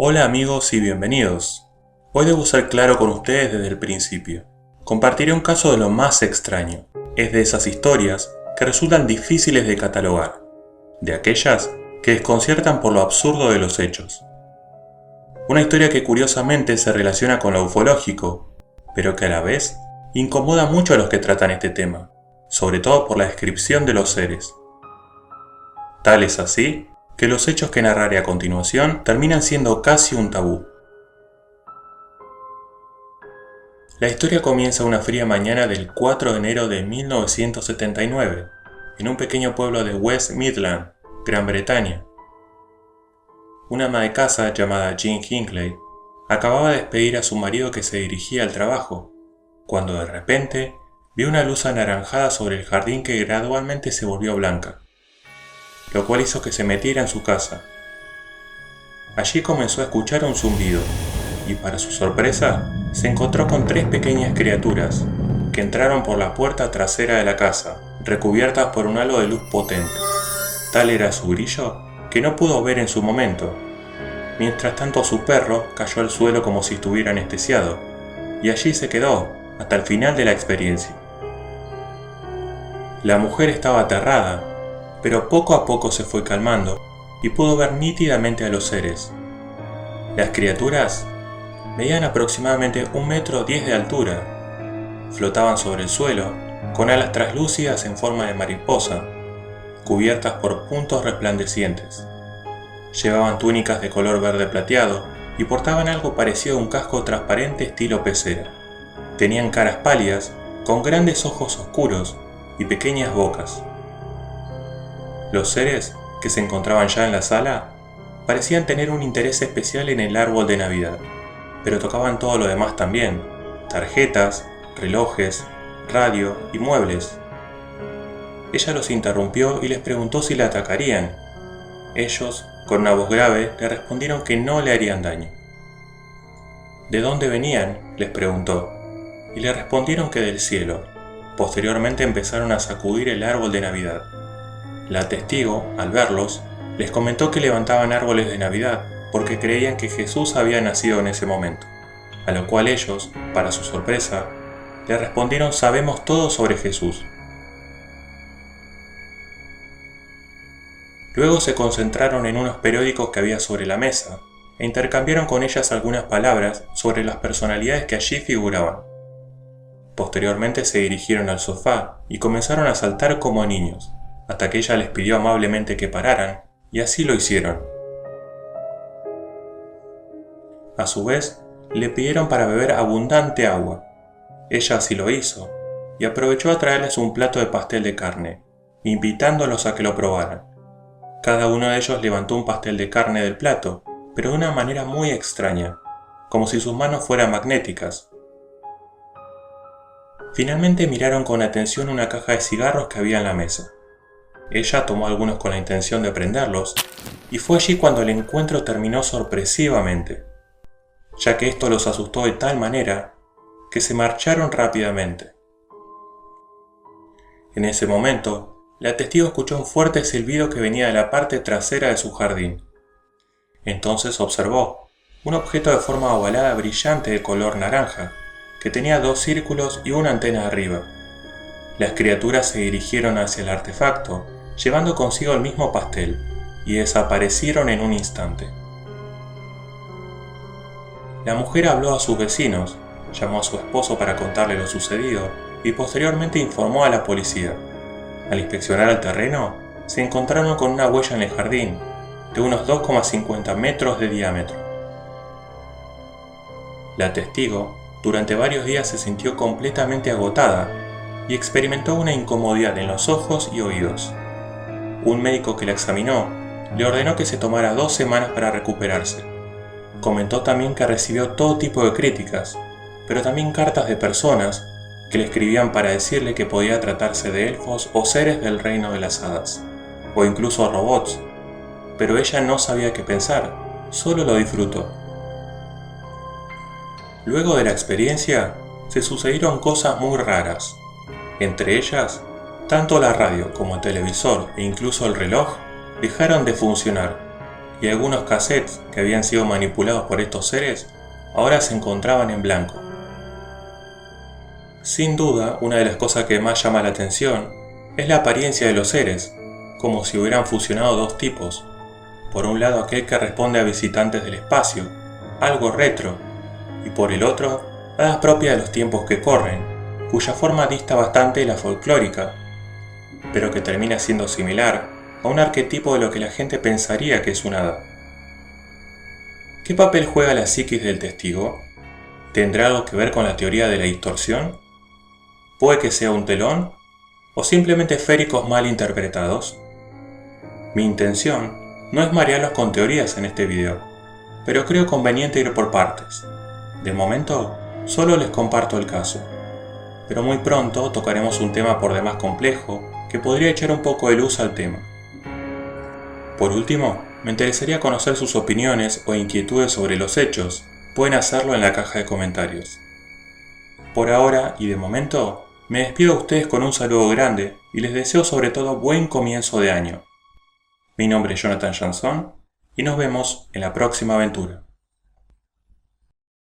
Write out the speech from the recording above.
Hola amigos y bienvenidos. Hoy debo ser claro con ustedes desde el principio. Compartiré un caso de lo más extraño. Es de esas historias que resultan difíciles de catalogar. De aquellas que desconciertan por lo absurdo de los hechos. Una historia que curiosamente se relaciona con lo ufológico, pero que a la vez incomoda mucho a los que tratan este tema, sobre todo por la descripción de los seres. Tal es así que los hechos que narraré a continuación terminan siendo casi un tabú. La historia comienza una fría mañana del 4 de enero de 1979, en un pequeño pueblo de West Midland, Gran Bretaña. Una ama de casa llamada Jean Hinckley acababa de despedir a su marido que se dirigía al trabajo, cuando de repente vio una luz anaranjada sobre el jardín que gradualmente se volvió blanca, lo cual hizo que se metiera en su casa. Allí comenzó a escuchar un zumbido, y para su sorpresa, se encontró con tres pequeñas criaturas, que entraron por la puerta trasera de la casa, recubiertas por un halo de luz potente. Tal era su brillo, que no pudo ver en su momento. Mientras tanto su perro cayó al suelo como si estuviera anestesiado, y allí se quedó, hasta el final de la experiencia. La mujer estaba aterrada, pero poco a poco se fue calmando y pudo ver nítidamente a los seres. Las criaturas medían aproximadamente 1,10 metros de altura, flotaban sobre el suelo con alas translúcidas en forma de mariposa, cubiertas por puntos resplandecientes. Llevaban túnicas de color verde plateado y portaban algo parecido a un casco transparente estilo pecera. Tenían caras pálidas, con grandes ojos oscuros y pequeñas bocas. Los seres, que se encontraban ya en la sala, parecían tener un interés especial en el árbol de Navidad, pero tocaban todo lo demás también: tarjetas, relojes, radio y muebles. Ella los interrumpió y les preguntó si la atacarían. Ellos, con una voz grave, le respondieron que no le harían daño. ¿De dónde venían?, les preguntó, y le respondieron que del cielo. Posteriormente empezaron a sacudir el árbol de Navidad. La testigo, al verlos, les comentó que levantaban árboles de Navidad porque creían que Jesús había nacido en ese momento, a lo cual ellos, para su sorpresa, le respondieron: sabemos todo sobre Jesús. Luego se concentraron en unos periódicos que había sobre la mesa e intercambiaron con ellas algunas palabras sobre las personalidades que allí figuraban. Posteriormente se dirigieron al sofá y comenzaron a saltar como niños, hasta que ella les pidió amablemente que pararan, y así lo hicieron. A su vez, le pidieron para beber abundante agua. Ella así lo hizo, y aprovechó a traerles un plato de pastel de carne, invitándolos a que lo probaran. Cada uno de ellos levantó un pastel de carne del plato, pero de una manera muy extraña, como si sus manos fueran magnéticas. Finalmente miraron con atención una caja de cigarros que había en la mesa. Ella tomó algunos con la intención de prenderlos, y fue allí cuando el encuentro terminó sorpresivamente, ya que esto los asustó de tal manera que se marcharon rápidamente. En ese momento, la testigo escuchó un fuerte silbido que venía de la parte trasera de su jardín. Entonces observó un objeto de forma ovalada brillante de color naranja, que tenía 2 círculos y una antena arriba. Las criaturas se dirigieron hacia el artefacto, llevando consigo el mismo pastel, y desaparecieron en un instante. La mujer habló a sus vecinos, llamó a su esposo para contarle lo sucedido y posteriormente informó a la policía. Al inspeccionar el terreno, se encontraron con una huella en el jardín, de unos 2,50 metros de diámetro. La testigo, durante varios días se sintió completamente agotada y experimentó una incomodidad en los ojos y oídos. Un médico que la examinó le ordenó que se tomara 2 semanas para recuperarse. Comentó también que recibió todo tipo de críticas, pero también cartas de personas que le escribían para decirle que podía tratarse de elfos o seres del reino de las hadas, o incluso robots, pero ella no sabía qué pensar, solo lo disfrutó. Luego de la experiencia, se sucedieron cosas muy raras. Entre ellas, tanto la radio como el televisor e incluso el reloj dejaron de funcionar, y algunos cassettes que habían sido manipulados por estos seres ahora se encontraban en blanco. Sin duda, una de las cosas que más llama la atención es la apariencia de los seres, como si hubieran fusionado dos tipos. Por un lado aquel que responde a visitantes del espacio, algo retro, y por el otro, hadas propias de los tiempos que corren, cuya forma dista bastante de la folclórica, pero que termina siendo similar a un arquetipo de lo que la gente pensaría que es un hada. ¿Qué papel juega la psiquis del testigo? ¿Tendrá algo que ver con la teoría de la distorsión? ¿Puede que sea un telón? ¿O simplemente esféricos mal interpretados? Mi intención no es marearlos con teorías en este video, pero creo conveniente ir por partes. De momento, solo les comparto el caso, pero muy pronto tocaremos un tema por demás complejo que podría echar un poco de luz al tema. Por último, me interesaría conocer sus opiniones o inquietudes sobre los hechos. Pueden hacerlo en la caja de comentarios. Por ahora y de momento, me despido de ustedes con un saludo grande y les deseo sobre todo buen comienzo de año. Mi nombre es Jonathan Jansson y nos vemos en la próxima aventura.